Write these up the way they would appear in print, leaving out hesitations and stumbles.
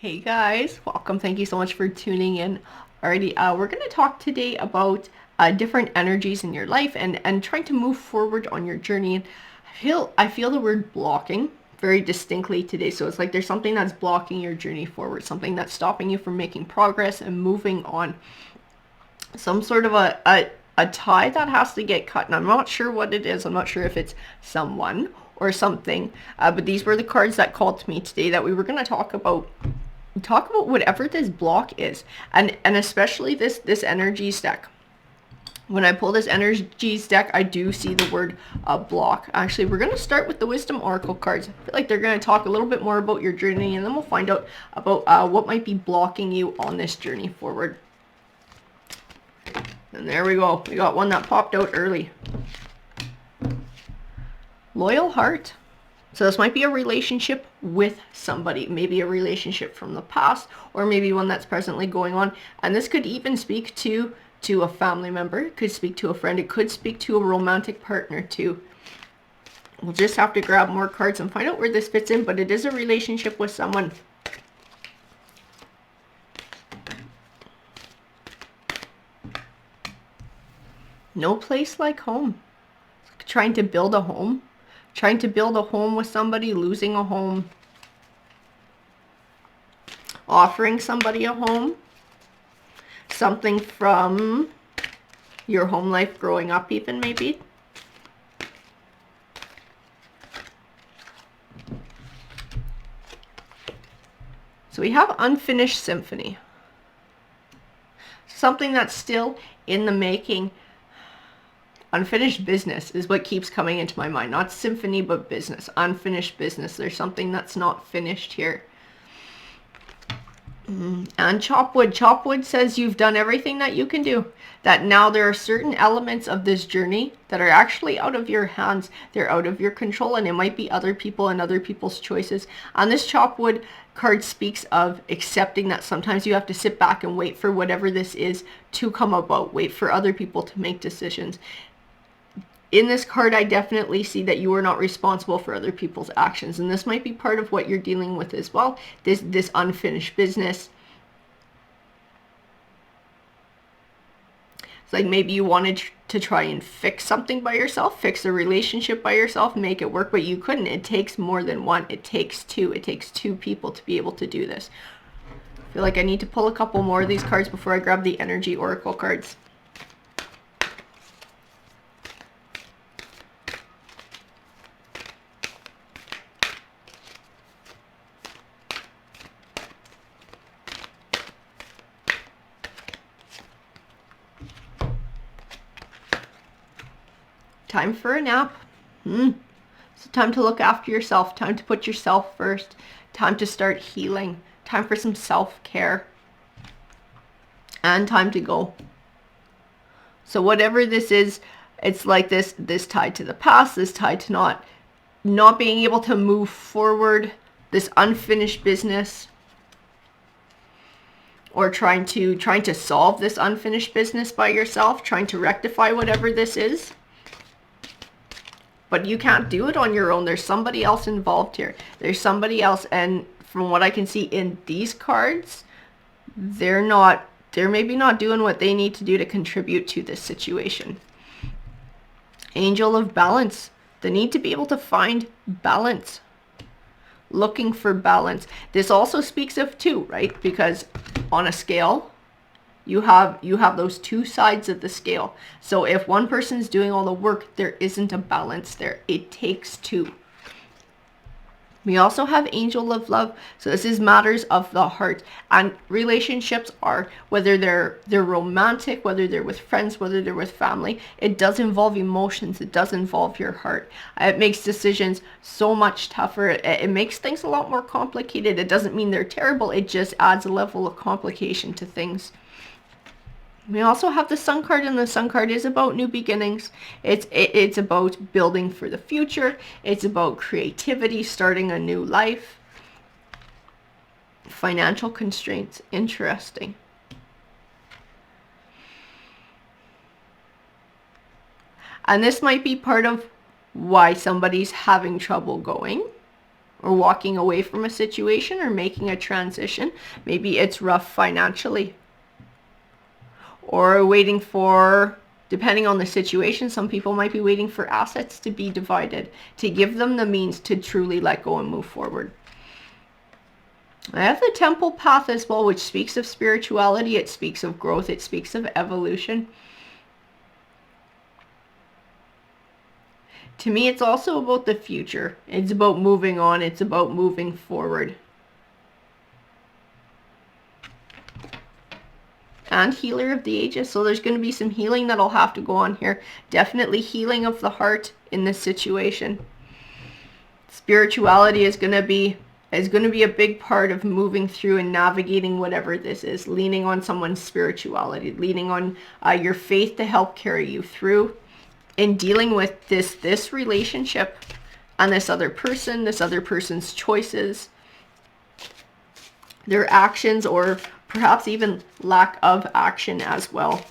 Hey guys, welcome. Thank you so much for tuning in. Alrighty, we're going to talk today about different energies in your life and trying to move forward on your journey. And I feel the word blocking very distinctly today. So it's like there's something that's blocking your journey forward, something that's stopping you from making progress and moving on. Some sort of a tie that has to get cut, and I'm not sure what it is. I'm not sure if it's someone or something, but these were the cards that called to me today that we were going to talk about whatever this block is, and especially this energies deck. When I pull this energies deck, I do see the word block. Actually, we're going to start with the wisdom oracle cards. I feel like they're going to talk a little bit more about your journey, and then we'll find out about what might be blocking you on this journey forward. And there we go, we got one that popped out early. Loyal heart. So this might be a relationship with somebody, maybe a relationship from the past, or maybe one that's presently going on. And this could even speak to a family member, it could speak to a friend, it could speak to a romantic partner too. We'll just have to grab more cards and find out where this fits in, but it is a relationship with someone. No place like home. Trying to build a home. Trying to build a home with somebody, losing a home, offering somebody a home, something from your home life growing up even maybe. So we have unfinished symphony. Something that's still in the making. Unfinished business is what keeps coming into my mind. Not symphony, but business. Unfinished business. There's something that's not finished here. And chopwood. Chopwood says you've done everything that you can do. That now there are certain elements of this journey that are actually out of your hands. They're out of your control, and it might be other people and other people's choices. And this chopwood card speaks of accepting that sometimes you have to sit back and wait for whatever this is to come about. Wait for other people to make decisions. In this card, I definitely see that you are not responsible for other people's actions. And this might be part of what you're dealing with as well. This unfinished business. It's like maybe you wanted to try and fix something by yourself, fix a relationship by yourself, make it work, but you couldn't. It takes more than one. It takes two. It takes two people to be able to do this. I feel like I need to pull a couple more of these cards before I grab the energy oracle cards. Time for a nap. So time to look after yourself. Time to put yourself first. Time to start healing. Time for some self-care. And time to go. So whatever this is, it's like this tied to the past, this tied to not being able to move forward, this unfinished business, or trying to solve this unfinished business by yourself, trying to rectify whatever this is. But you can't do it on your own. There's somebody else involved here. There's somebody else, and from what I can see in these cards, they're maybe not doing what they need to do to contribute to this situation. Angel of balance. The need to be able to find balance. Looking for balance. This also speaks of two, right? Because on a scale, you have those two sides of the scale. So if one person's doing all the work, there isn't a balance there. It takes two. We also have angel of love. So this is matters of the heart. And relationships are, whether they're romantic, whether they're with friends, whether they're with family, it does involve emotions. It does involve your heart. It makes decisions so much tougher. It makes things a lot more complicated. It doesn't mean they're terrible. It just adds a level of complication to things. We also have the Sun card, and the Sun card is about new beginnings. It's about building for the future. It's about creativity, starting a new life. Financial constraints. Interesting. And this might be part of why somebody's having trouble going, or walking away from a situation or making a transition. Maybe it's rough financially, or waiting for, depending on the situation, some people might be waiting for assets to be divided to give them the means to truly let go and move forward. I have the temple path as well, which speaks of spirituality. It speaks of growth. It speaks of evolution. To me, it's also about the future. It's about moving on. It's about moving forward. And healer of the ages. So there's going to be some healing that'll have to go on here. Definitely healing of the heart in this situation. Spirituality is going to be a big part of moving through and navigating whatever this is. Leaning on someone's spirituality. Leaning on your faith to help carry you through. In dealing with this relationship and this other person's choices, their actions, or perhaps even lack of action as well.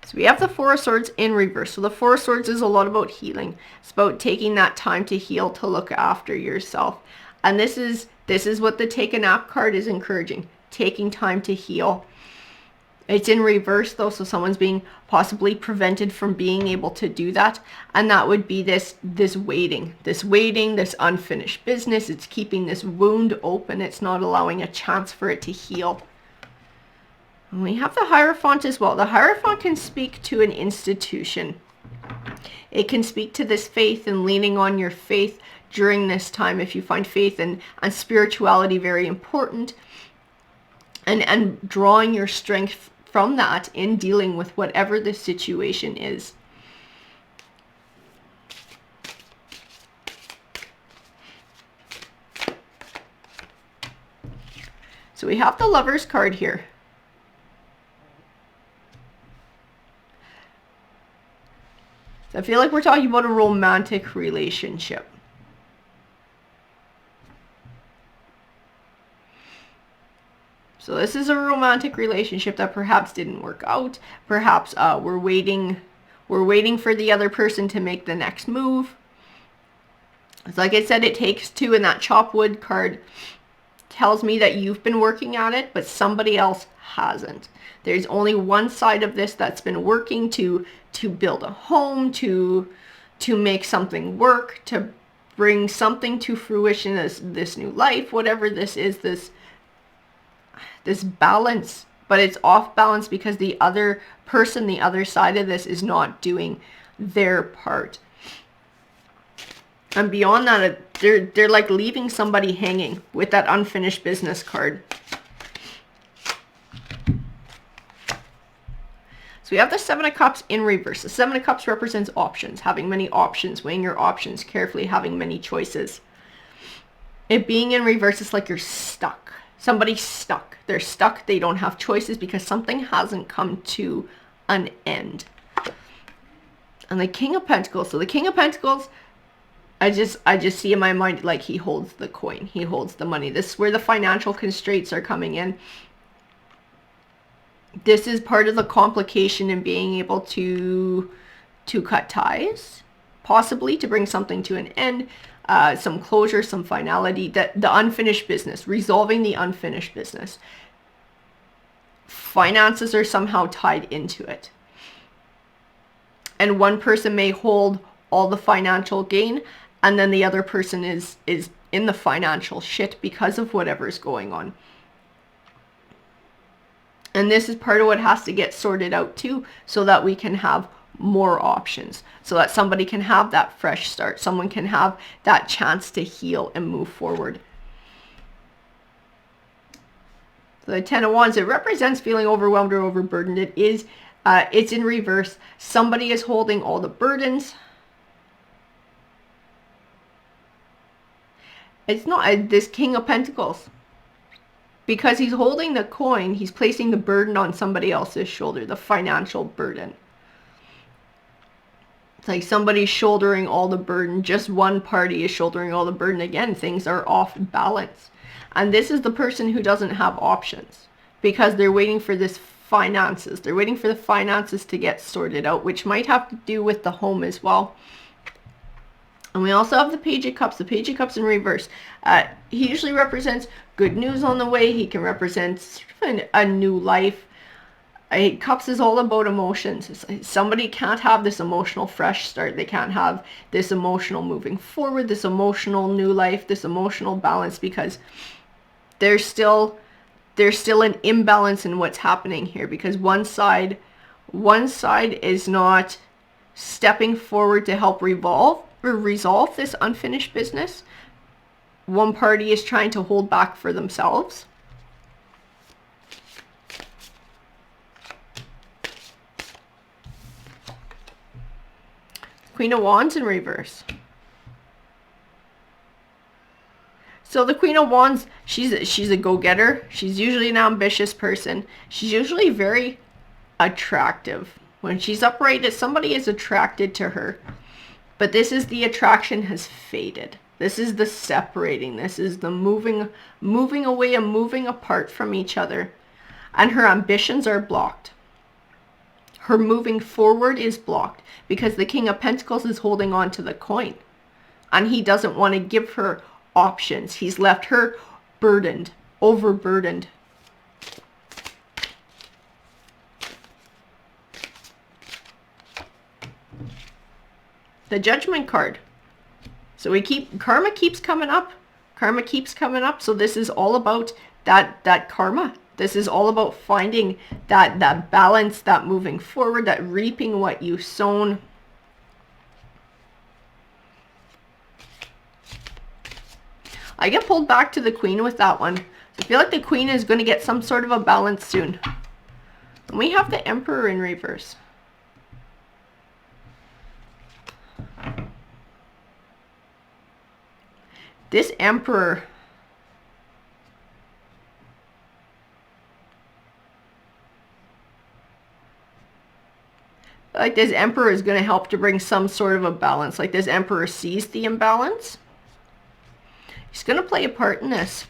So we have the Four of Swords in reverse. So the Four of Swords is a lot about healing. It's about taking that time to heal, to look after yourself. And this is what the Take a Nap card is encouraging. Taking time to heal. It's in reverse though, so someone's being possibly prevented from being able to do that. And that would be this waiting, this unfinished business. It's keeping this wound open. It's not allowing a chance for it to heal. And we have the Hierophant as well. The Hierophant can speak to an institution. It can speak to this faith and leaning on your faith during this time, if you find faith and spirituality very important, and drawing your strength from that in dealing with whatever the situation is. So we have the Lovers card here. So I feel like we're talking about a romantic relationship. So this is a romantic relationship that perhaps didn't work out. Perhaps we're waiting for the other person to make the next move. It's like I said, it takes two, and that chop wood card tells me that you've been working at it, but somebody else hasn't. There's only one side of this that's been working to build a home, to make something work, to bring something to fruition as this new life, whatever this is, this balance, but it's off balance because the other person, the other side of this, is not doing their part. And beyond that, they're like leaving somebody hanging with that unfinished business card. So we have the Seven of Cups in reverse. The Seven of Cups represents options, having many options, weighing your options carefully, having many choices. It being in reverse is like you're stuck. Somebody's stuck. They're stuck. They don't have choices because something hasn't come to an end. And the King of Pentacles. So the King of Pentacles, I just see in my mind like he holds the coin. He holds the money. This is where the financial constraints are coming in. This is part of the complication in being able to cut ties, possibly to bring something to an end. Some closure, some finality, the unfinished business, resolving the unfinished business. Finances are somehow tied into it. And one person may hold all the financial gain, and then the other person is in the financial shit because of whatever's going on. And this is part of what has to get sorted out too, so that we can have more options, so that somebody can have that fresh start. Someone can have that chance to heal and move forward. So the Ten of Wands, it represents feeling overwhelmed or overburdened. It is, it's in reverse. Somebody is holding all the burdens. It's not this King of Pentacles. Because he's holding the coin, he's placing the burden on somebody else's shoulder, the financial burden. It's like somebody's shouldering all the burden. Just one party is shouldering all the burden. Again, things are off balance. And this is the person who doesn't have options because they're waiting for this finances. They're waiting for the finances to get sorted out, which might have to do with the home as well. And we also have the Page of Cups. The Page of Cups in reverse. He usually represents good news on the way. He can represent a new life. Cups is all about emotions. Somebody can't have this emotional fresh start. They can't have this emotional moving forward, this emotional new life, this emotional balance, because there's still an imbalance in what's happening here, because one side is not stepping forward to help resolve this unfinished business. One party is trying to hold back for themselves. Queen of Wands in reverse. So the Queen of Wands, she's a go-getter. She's usually an ambitious person. She's usually very attractive. When she's upright, somebody is attracted to her. But this is the attraction has faded. This is the separating. This is the moving away and moving apart from each other. And her ambitions are blocked. Her moving forward is blocked because the King of Pentacles is holding on to the coin. And he doesn't want to give her options. He's left her burdened, overburdened. The Judgment card. So karma keeps coming up. Karma keeps coming up. So this is all about that karma. This is all about finding that balance, that moving forward, that reaping what you've sown. I get pulled back to the Queen with that one. I feel like the Queen is going to get some sort of a balance soon. And we have the Emperor in reverse. This Emperor, like this Emperor is going to help to bring some sort of a balance. Like this Emperor sees the imbalance. He's going to play a part in this.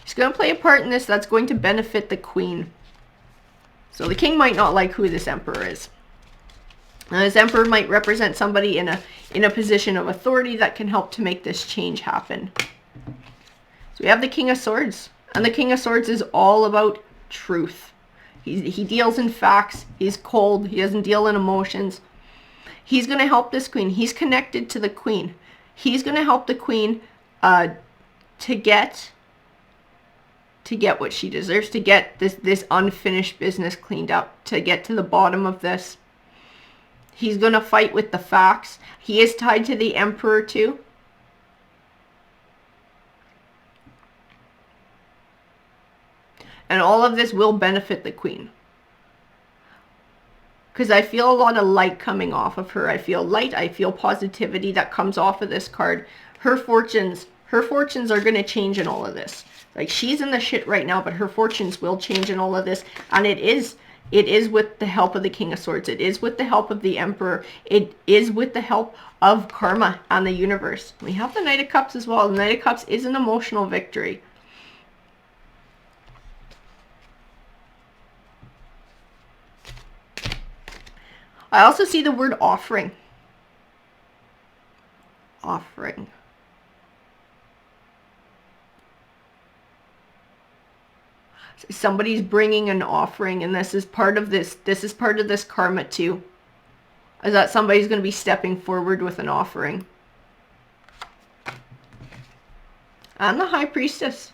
He's going to play a part in this that's going to benefit the Queen. So the King might not like who this Emperor is. Now, this Emperor might represent somebody in a position of authority that can help to make this change happen. So we have the King of Swords. And the King of Swords is all about truth. He deals in facts. He's cold. He doesn't deal in emotions. He's going to help this Queen. He's connected to the Queen. He's going to help the Queen to get what she deserves, to get this unfinished business cleaned up, to get to the bottom of this. He's going to fight with the facts. He is tied to the Emperor too. And all of this will benefit the Queen. Because I feel a lot of light coming off of her. I feel light. I feel positivity that comes off of this card. Her fortunes are going to change in all of this. Like, she's in the shit right now, but her fortunes will change in all of this. And it is with the help of the King of Swords. It is with the help of the Emperor. It is with the help of karma and the universe. We have the Knight of Cups as well. The Knight of Cups is an emotional victory. I also see the word offering. Offering. Somebody's bringing an offering, and this is part of this. This is part of this karma too. Is that somebody's going to be stepping forward with an offering. And the High Priestess.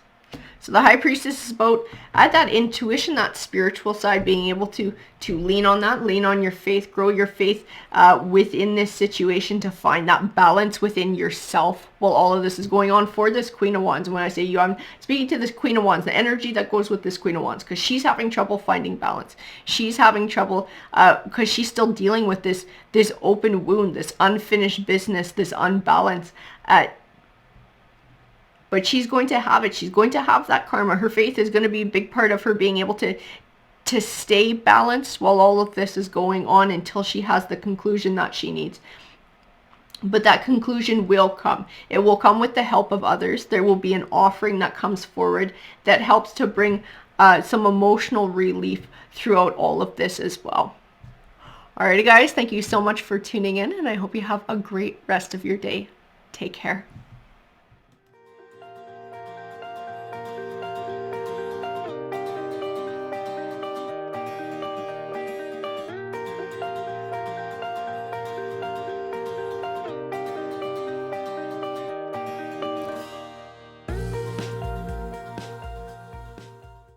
So the High Priestess is about that intuition, that spiritual side, being able to lean on that, lean on your faith, grow your faith within this situation, to find that balance within yourself while all of this is going on for this Queen of Wands. And when I say you, I'm speaking to this Queen of Wands, the energy that goes with this Queen of Wands, because she's having trouble finding balance. She's having trouble because she's still dealing with this open wound, this unfinished business, this unbalance. But she's going to have it. She's going to have that karma. Her faith is going to be a big part of her being able to stay balanced while all of this is going on, until she has the conclusion that she needs. But that conclusion will come. It will come with the help of others. There will be an offering that comes forward that helps to bring some emotional relief throughout all of this as well. Alrighty guys, thank you so much for tuning in, and I hope you have a great rest of your day. Take care.